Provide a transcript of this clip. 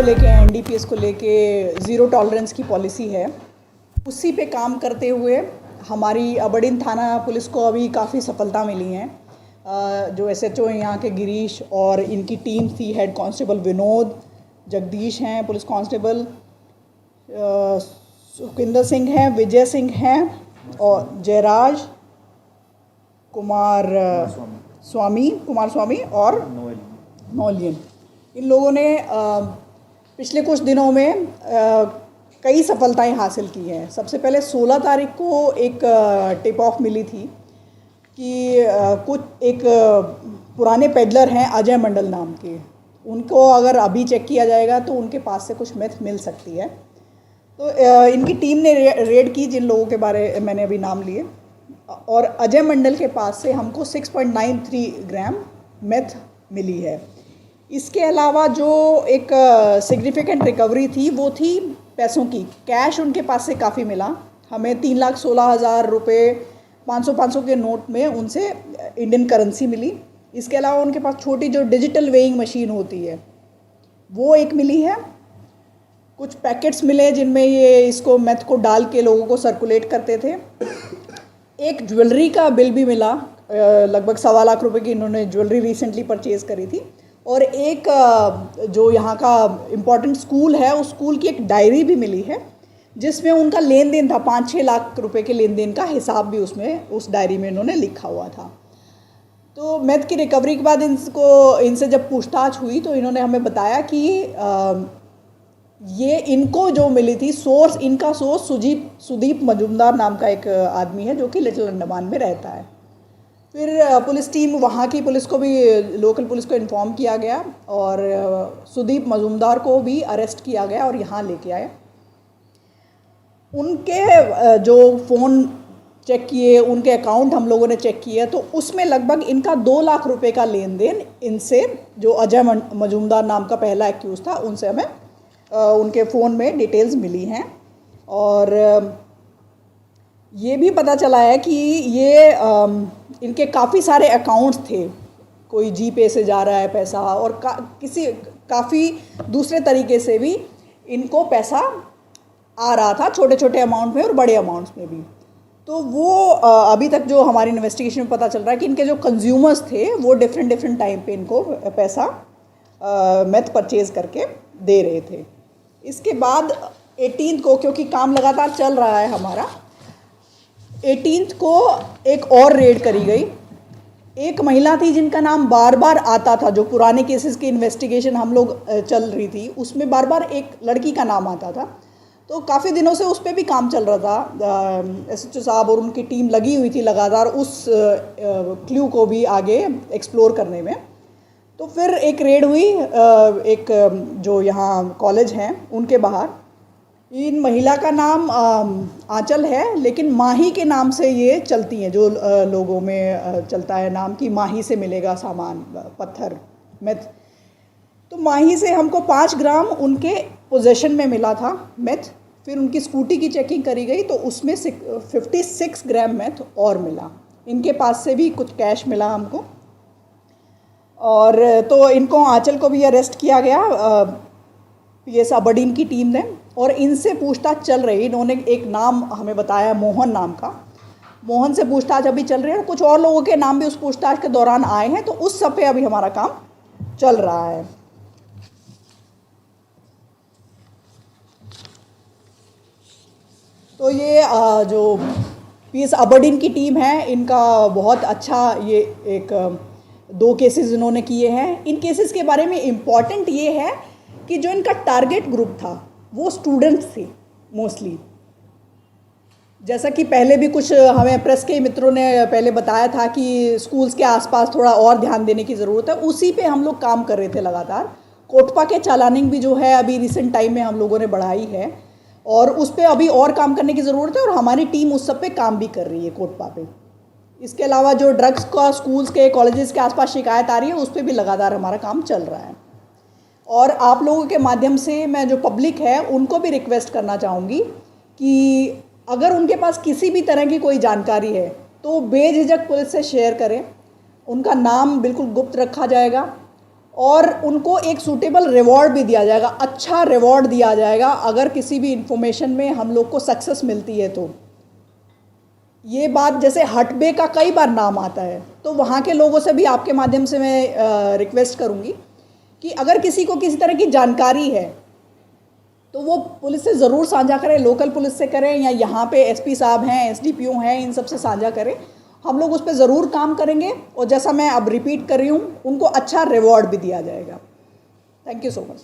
लेके एनडीपीएस को लेके ज़ीरो टॉलरेंस की पॉलिसी है, उसी पे काम करते हुए हमारी अबड़ीन थाना पुलिस को अभी काफ़ी सफलता मिली हैं। जो एसएचओ हैं यहाँ के गिरीश और इनकी टीम थी, हेड कांस्टेबल विनोद, जगदीश हैं पुलिस कांस्टेबल, सुखिंदर सिंह हैं, विजय सिंह हैं और जयराज कुमार स्वामी और नौलियन। इन लोगों ने पिछले कुछ दिनों में कई सफलताएं हासिल की हैं। सबसे पहले 16 तारीख को एक टिप ऑफ मिली थी कि कुछ एक पुराने पेडलर हैं अजय मंडल नाम के, उनको अगर अभी चेक किया जाएगा तो उनके पास से कुछ मेथ मिल सकती है। तो इनकी टीम ने रेड की, जिन लोगों के बारे मैंने अभी नाम लिए, और अजय मंडल के पास से हमको 6.93 ग्राम मेथ मिली है। इसके अलावा जो एक सिग्निफिकेंट रिकवरी थी वो थी पैसों की। कैश उनके पास से काफ़ी मिला, हमें 3,16,000 रुपये 500 के नोट में उनसे इंडियन करेंसी मिली। इसके अलावा उनके पास छोटी जो डिजिटल वेइंग मशीन होती है वो एक मिली है। कुछ पैकेट्स मिले जिनमें ये इसको मेथ को डाल के लोगों को सर्कुलेट करते थे। एक ज्वेलरी का बिल भी मिला, लगभग 1.25 लाख रुपए की इन्होंने ज्वेलरी रिसेंटली परचेज़ करी थी। और एक जो यहाँ का इम्पॉर्टेंट स्कूल है, उस स्कूल की एक डायरी भी मिली है जिसमें उनका लेन देन था, 5-6 लाख रुपए के लेन देन का हिसाब भी उसमें उस डायरी में इन्होंने लिखा हुआ था। तो मेथ की रिकवरी के बाद इनसे जब पूछताछ हुई तो इन्होंने हमें बताया कि ये इनको जो मिली थी इनका सोर्स सुदीप मजुमदार नाम का एक आदमी है जो कि लिटिल अंडमान में रहता है। फिर पुलिस टीम वहाँ की पुलिस को भी, लोकल पुलिस को इन्फॉर्म किया गया और सुदीप मजुमदार को भी अरेस्ट किया गया और यहाँ लेके आए। उनके जो फ़ोन चेक किए, उनके अकाउंट हम लोगों ने चेक किए तो उसमें लगभग इनका 2 लाख रुपए का लेन देन इनसे, जो अजय मजुमदार नाम का पहला एक्यूज़ था, उनसे हमें उनके फ़ोन में डिटेल्स मिली हैं। और ये भी पता चला है कि ये इनके काफ़ी सारे अकाउंट्स थे, कोई जीपे से जा रहा है पैसा और काफ़ी दूसरे तरीके से भी इनको पैसा आ रहा था, छोटे छोटे अमाउंट में और बड़े अमाउंट्स में भी। तो वो अभी तक जो हमारी इन्वेस्टिगेशन में पता चल रहा है कि इनके जो कंज्यूमर्स थे वो डिफरेंट टाइम पे इनको पैसा मेथ परचेज़ करके दे रहे थे। इसके बाद 18 को, क्योंकि काम लगातार चल रहा है हमारा, 18 को एक और रेड करी गई। एक महिला थी जिनका नाम बार बार आता था, जो पुराने केसेस की इन्वेस्टिगेशन हम लोग चल रही थी उसमें बार बार एक लड़की का नाम आता था। तो काफ़ी दिनों से उस पर भी काम चल रहा था। एसएचओ साहब और उनकी टीम लगी हुई थी लगातार उस क्लू को भी आगे एक्सप्लोर करने में। तो फिर एक रेड हुई एक जो यहाँ कॉलेज हैं उनके बाहर। इन महिला का नाम आंचल है, लेकिन माही के नाम से ये चलती हैं, जो लोगों में चलता है नाम कि माही से मिलेगा सामान, पत्थर, मेथ। तो माही से हमको 5 ग्राम उनके पोजेशन में मिला था मेथ। फिर उनकी स्कूटी की चेकिंग करी गई तो उसमें 56 ग्राम मेथ और मिला। इनके पास से भी कुछ कैश मिला हमको। और तो इनको, आंचल को भी अरेस्ट किया गया पीएस अबड़ीन की टीम ने, और इनसे पूछताछ चल रही। इन्होंने एक नाम हमें बताया, मोहन नाम का। मोहन से पूछताछ अभी चल रही है और कुछ और लोगों के नाम भी उस पूछताछ के दौरान आए हैं। तो उस सब पे अभी हमारा काम चल रहा है। तो ये जो पीएस अबड़ीन की टीम है, इनका बहुत अच्छा ये एक 2 केसेस इन्होंने किए हैं। इन केसेस के बारे में इम्पॉर्टेंट ये है कि जो इनका टारगेट ग्रुप था वो स्टूडेंट्स थे मोस्टली। जैसा कि पहले भी कुछ हमें प्रेस के मित्रों ने पहले बताया था कि स्कूल्स के आसपास थोड़ा और ध्यान देने की ज़रूरत है, उसी पे हम लोग काम कर रहे थे लगातार। कोटपा के चालानिंग भी जो है अभी रिसेंट टाइम में हम लोगों ने बढ़ाई है और उस पर अभी और काम करने की ज़रूरत है और हमारी टीम उस सब पे काम भी कर रही है कोटपा पे। इसके अलावा जो ड्रग्स का स्कूल्स के, कॉलेजेस के आसपास शिकायत आ रही है उस पर भी लगातार हमारा काम चल रहा है। और आप लोगों के माध्यम से मैं जो पब्लिक है उनको भी रिक्वेस्ट करना चाहूँगी कि अगर उनके पास किसी भी तरह की कोई जानकारी है तो बेझिझक पुलिस से शेयर करें। उनका नाम बिल्कुल गुप्त रखा जाएगा और उनको एक सूटेबल रिवॉर्ड भी दिया जाएगा, अच्छा रिवॉर्ड दिया जाएगा अगर किसी भी इंफॉर्मेशन में हम लोग को सक्सेस मिलती है। तो ये बात जैसे हटबे का कई बार नाम आता है, तो वहाँ के लोगों से भी आपके माध्यम से मैं रिक्वेस्ट करूँगी कि अगर किसी को किसी तरह की जानकारी है तो वो पुलिस से ज़रूर साझा करें, लोकल पुलिस से करें या यहाँ पे एसपी साहब हैं, एसडीपीओ हैं, इन सब से साझा करें। हम लोग उस पर ज़रूर काम करेंगे और जैसा मैं अब रिपीट कर रही हूँ, उनको अच्छा रिवॉर्ड भी दिया जाएगा। Thank you so much.